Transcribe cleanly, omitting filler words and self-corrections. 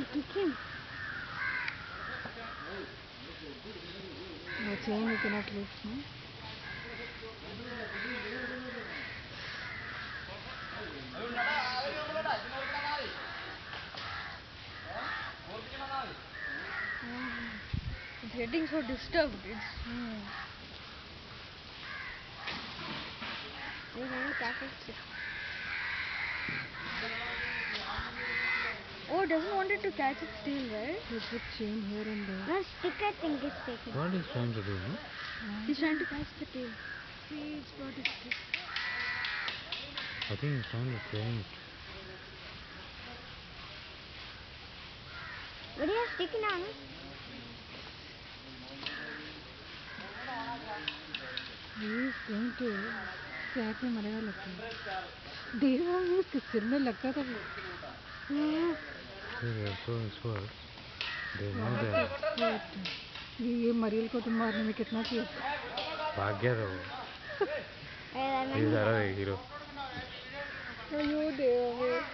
Kick him. No chain you cannot lift, no? It's getting so disturbed. They want to catch it. Oh, doesn't want it to catch it still, right? You put chain here and there. No, stick I think is taking. What is trying to do, no? He's trying to catch the tail. See, it's got his stick. I think he's trying to train it. What are you sticking on? He is going to सैक में मरेगा लगता है देवा में उसके सिर में लगता था They are so expert. They know that. ये मरील को तुम मारने में कितना किया भाग गया था वो ये सारा hero अयो देवा